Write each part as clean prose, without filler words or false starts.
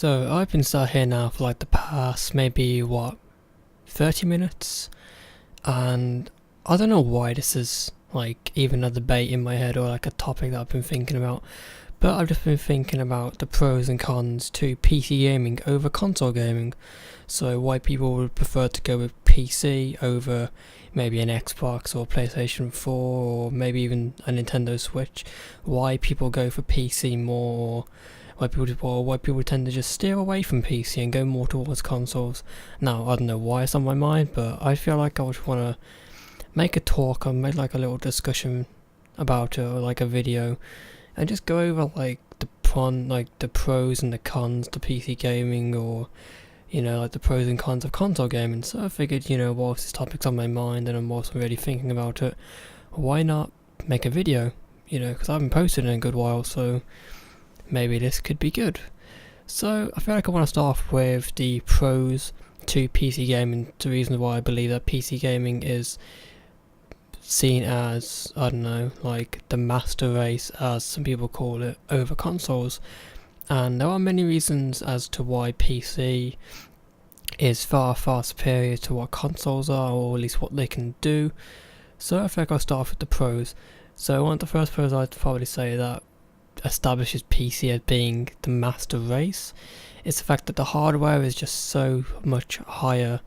So I've been sat here now for like the past maybe 30 minutes, and I don't know why this is like even a debate in my head or like a topic that I've been thinking about, but I've just been thinking about the pros and cons to PC gaming over console gaming. So why people would prefer to go with PC over maybe an Xbox or PlayStation 4 or maybe even a Nintendo Switch. Why people go for PC more, why people tend to just steer away from PC and go more towards consoles. Now, I don't know why it's on my mind, but I feel like I would want to make a talk or make like a little discussion about it, or like a video, and just go over like the pros and the cons to PC gaming, or like the pros and cons of console gaming. So I figured, whilst this topic's on my mind and I'm also really thinking about it, why not make a video? Because I haven't posted in a good while, so maybe this could be good. So I feel like I want to start off with the pros to PC gaming, the reasons why I believe that PC gaming is seen as, I don't know, like the master race, as some people call it, over consoles. And there are many reasons as to why PC is far, far superior to what consoles are, or at least what they can do. So I think I'll start off with the pros. So one of the first pros I'd probably say that establishes PC as being the master race is the fact that the hardware is just so much higher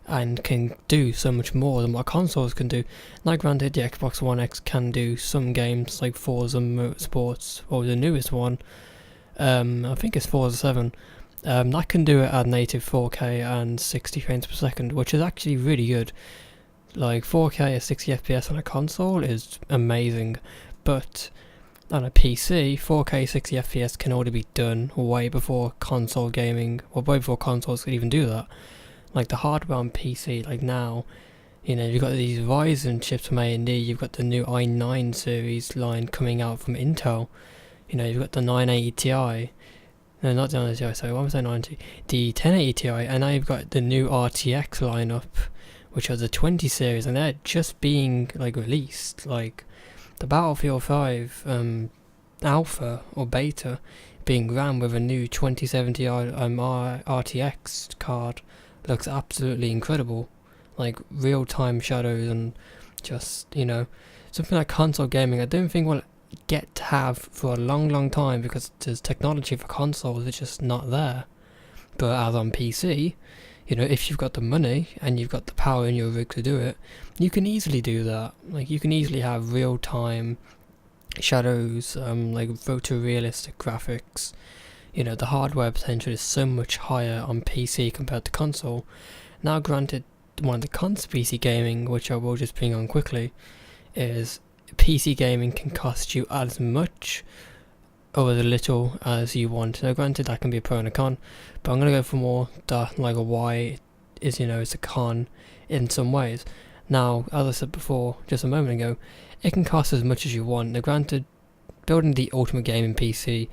and can do so much more than what consoles can do. Now granted, the Xbox One X can do some games like Forza Motorsports, or the newest one, I think it's Forza 7, that can do it at native 4K and 60 frames per second, which is actually really good. Like 4K at 60 FPS on a console is amazing, but on a PC, 4K 60 FPS can already be done way before console gaming, or way before consoles could even do that. Like the hardware on PC, like now, you've got these Ryzen chips from AMD, you've got the new i9 series line coming out from Intel, you've got the 980 Ti, no, not the 980 Ti, sorry, what was I, 90? The 1080 Ti, and now you've got the new RTX lineup, which are the 20 series, and they're just being like released. Like the Battlefield 5 alpha or beta being ran with a new 2070 RTX card looks absolutely incredible. Like real-time shadows and just, something like console gaming I don't think we'll get to have for a long, long time, because there's technology for consoles that's just not there. But as on PC, if you've got the money and you've got the power in your rig to do it, you can easily do that. Like you can easily have real-time shadows, like photorealistic graphics. The hardware potential is so much higher on PC compared to console. Now granted, one of the cons to PC gaming, which I will just bring on quickly, is PC gaming can cost you as much or as little as you want. Now granted, that can be a pro and a con, but I'm going to go for more like a why is, it's a con in some ways. Now, as I said before, just a moment ago, it can cost as much as you want. Now granted, building the ultimate gaming PC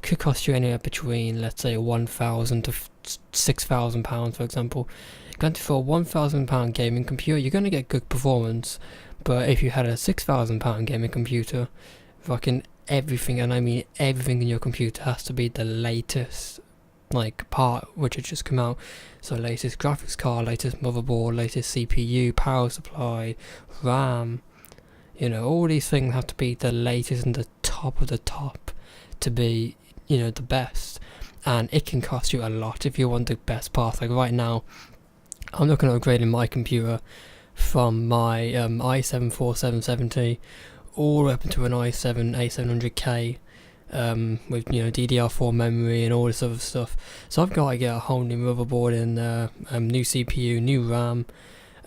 could cost you anywhere between, let's say, £1,000 to £6,000, for example. Granted, for a £1,000 gaming computer, you're going to get good performance, but if you had a £6,000 gaming computer, fucking everything, and I mean everything in your computer has to be the latest part which had just come out. So latest graphics card, latest motherboard, latest CPU, power supply, RAM, all these things have to be the latest and the top of the top to be, the best. And it can cost you a lot if you want the best parts. Like right now, I'm looking at upgrading my computer from my i7 4770 all the way up into an i7 8700K with DDR4 memory and all this other stuff. So I've got to get a whole new motherboard in there, new CPU, new RAM.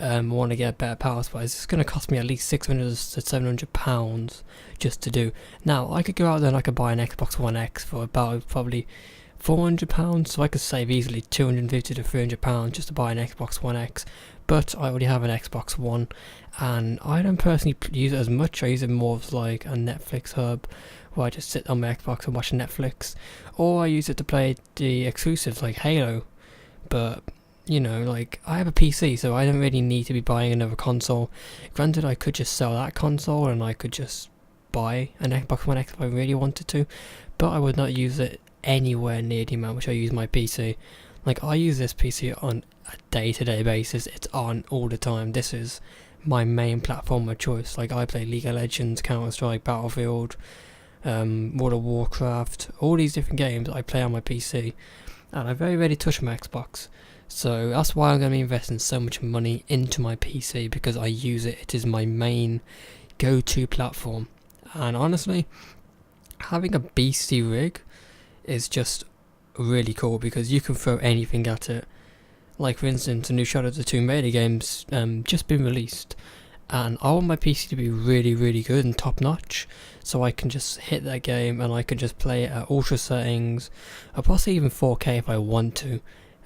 I want to get a better power supply. It's going to cost me at least £600 to £700 just to do. Now I could go out there and I could buy an Xbox One X for about probably £400, so I could save easily £250 to £300 just to buy an Xbox One X. But I already have an Xbox One, and I don't personally use it as much. I use it more as like a Netflix hub, where I just sit on my Xbox and watch Netflix, or I use it to play the exclusives like Halo. But like I have a PC, so I don't really need to be buying another console. Granted, I could just sell that console and I could just buy an Xbox One X if I really wanted to, but I would not use it anywhere near the amount which I use my PC. Like, I use this PC on a day-to-day basis. It's on all the time. This is my main platform of choice. Like, I play League of Legends, Counter-Strike, Battlefield, World of Warcraft, all these different games I play on my PC, and I very rarely touch my Xbox. So that's why I'm going to be investing so much money into my PC, because I use it. It is my main go-to platform. And honestly, having a beastie rig is just really cool, because you can throw anything at it. Like, for instance, a new Shadow of the Tomb Raider game's just been released, and I want my PC to be really, really good and top notch, so I can just hit that game and I can just play it at ultra settings, or possibly even 4K if I want to,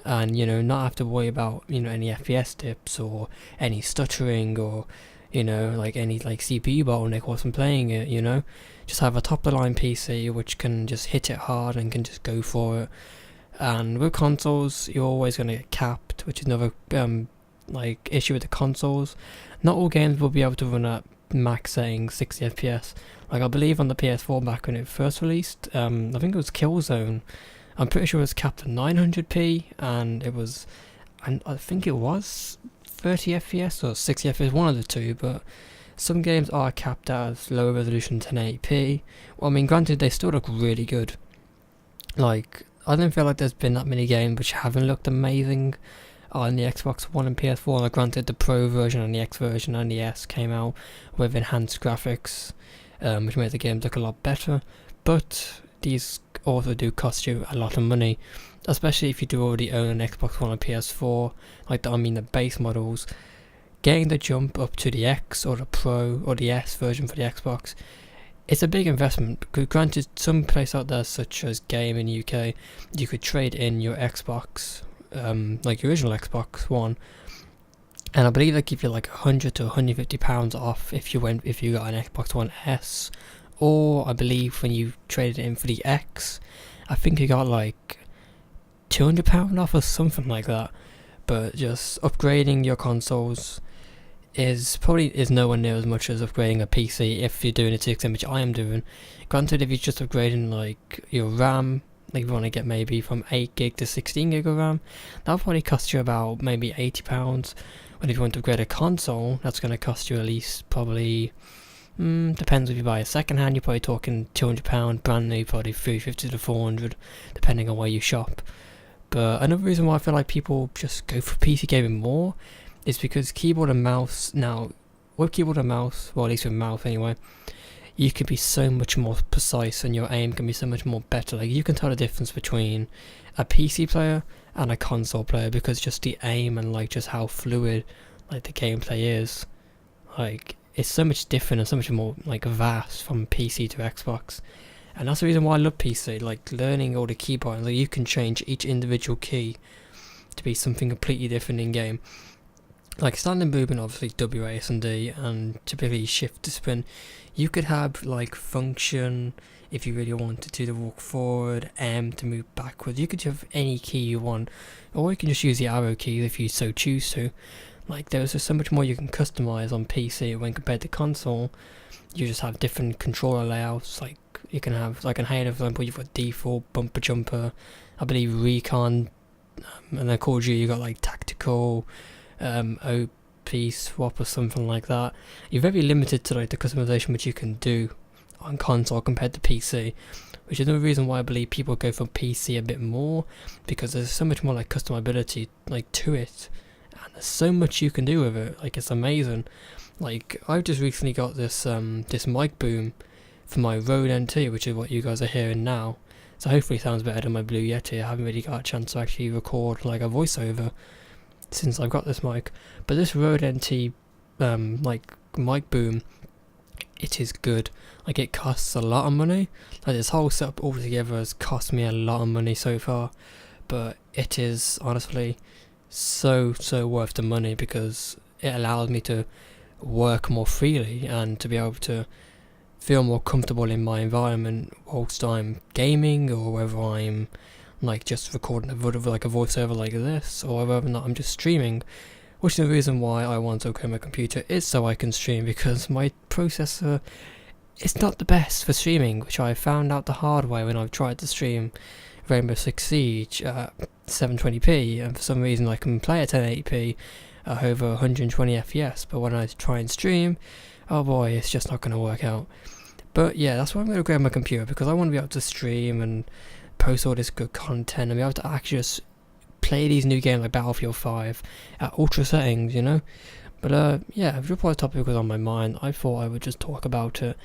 and not have to worry about any FPS dips or any stuttering or like any like CPU bottleneck whilst I'm playing it. Just have a top of the line PC which can just hit it hard and can just go for it. And with consoles, you're always going to get capped, which is another like issue with the consoles. Not all games will be able to run at max settings 60 FPS. Like, I believe on the PS4 back when it first released, I think it was Killzone, I'm pretty sure it was capped at 900p, and I think it was 30 FPS or 60 FPS, one of the two, but some games are capped at as lower resolution 1080p. Well, I mean, granted, they still look really good. Like, I don't feel like there's been that many games which haven't looked amazing on the Xbox One and PS4. Like, granted, the Pro version and the X version and the S came out with enhanced graphics, which made the games look a lot better, but these also do cost you a lot of money, especially if you do already own an Xbox One or PS4, like the base models. Getting the jump up to the X or the Pro or the S version for the Xbox, it's a big investment, because granted, some place out there such as Game in the UK, you could trade in your Xbox, like your original Xbox One, and I believe they give you like £100 to £150 off if you got an Xbox One S. Or I believe when you traded it in for the X, I think you got like £200 off or something like that. But just upgrading your consoles is nowhere near as much as upgrading a PC if you're doing it to the extent which I am doing. Granted, if you're just upgrading like your RAM, like if you want to get maybe from 8 gig to 16 gig of RAM, that'll probably cost you about maybe £80. But if you want to upgrade a console, that's going to cost you at least probably, depends if you buy a second hand, you're probably talking £200, brand new probably £350 to £400, depending on where you shop. But another reason why I feel like people just go for PC gaming more is because keyboard and mouse, now with keyboard and mouse, well, at least with mouse anyway, you can be so much more precise and your aim can be so much more better. Like, you can tell the difference between a PC player and a console player, because just the aim and like just how fluid like the gameplay is, like it's so much different and so much more like vast from PC to Xbox. And that's the reason why I love PC, like learning all the key buttons. Like, you can change each individual key to be something completely different in game. Like standing movement, obviously W, A, S and D, and typically shift to sprint. You could have like function if you really wanted to walk forward, M to move backwards. You could have any key you want, or you can just use the arrow keys if you so choose to. Like, there's just so much more you can customize on PC when compared to console. You just have different controller layouts. Like, you can have, like in Halo for example, you've got default, bumper jumper, I believe recon, and then Call of Duty you got like tactical, OP swap or something like that. You're very limited to like the customization which you can do on console compared to PC, which is another reason why I believe people go for PC a bit more, because there's so much more like customability like to it, and there's so much you can do with it. Like, it's amazing. Like, I've just recently got this this mic boom for my Rode NT, which is what you guys are hearing now. So hopefully it sounds better than my Blue Yeti. I haven't really got a chance to actually record like a voiceover since I've got this mic. But this Rode NT like mic boom, it is good. Like, it costs a lot of money. Like, this whole setup altogether has cost me a lot of money so far, but it is honestly so worth the money, because it allows me to work more freely and to be able to feel more comfortable in my environment whilst I'm gaming, or whether I'm like just recording a voiceover like this, or whether or not I'm just streaming. Which is the reason why I want to upgrade my computer, is so I can stream, because my processor is not the best for streaming, which I found out the hard way when I've tried to stream. Rainbow Six Siege at 720p, and for some reason I can play at 1080p at over 120 FPS, but when I try and stream, oh boy, it's just not going to work out. But yeah, that's why I'm going to grab my computer, because I want to be able to stream and post all this good content and be able to actually just play these new games like Battlefield 5 at ultra settings, you know. But yeah, if the topic was on my mind, I thought I would just talk about it,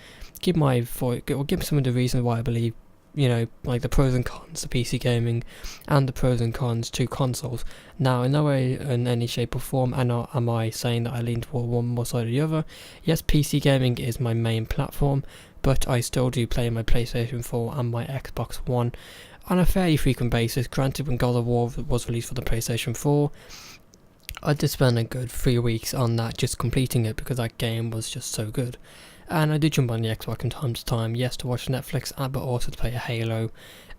give some of the reasons why I believe, you know, like the pros and cons to PC gaming and the pros and cons to consoles. Now, in no way, in any shape or form, am I saying that I lean toward one more side or the other. Yes, PC gaming is my main platform, but I still do play my PlayStation 4 and my Xbox One on a fairly frequent basis. Granted, when God of War was released for the PlayStation 4, I did spend a good 3 weeks on that, just completing it, because that game was just so good. And I did jump on the Xbox from time to time, yes, to watch Netflix, but also to play Halo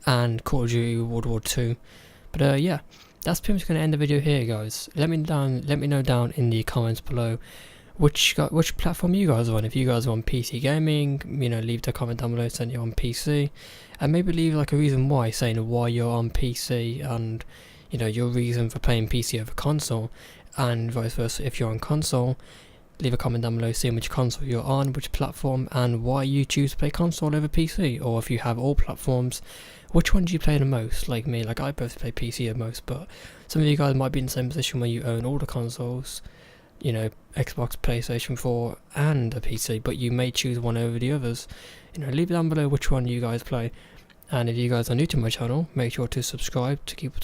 and Call of Duty World War 2. But yeah, that's pretty much going to end the video here, guys. Let me know down in the comments below which platform you guys are on. If you guys are on PC gaming, you know, leave the comment down below saying you're on PC, and maybe leave like a reason why, saying why you're on PC, and you know, your reason for playing PC over console, and vice versa. If you're on console, leave a comment down below saying which console you're on, which platform, and why you choose to play console over PC. Or if you have all platforms, which one do you play the most? Like me, like I both play PC the most, but some of you guys might be in the same position where you own all the consoles, you know, Xbox, PlayStation 4 and a PC, but you may choose one over the others. You know, leave down below which one you guys play. And if you guys are new to my channel, make sure to subscribe to keep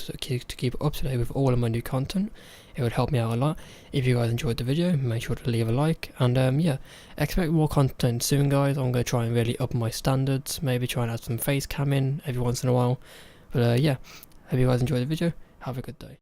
up to date with all of my new content. It would help me out a lot. If you guys enjoyed the video, make sure to leave a like, and yeah, expect more content soon, guys. I'm going to try and really up my standards, maybe try and add some face cam in every once in a while. But yeah, hope you guys enjoyed the video. Have a good day.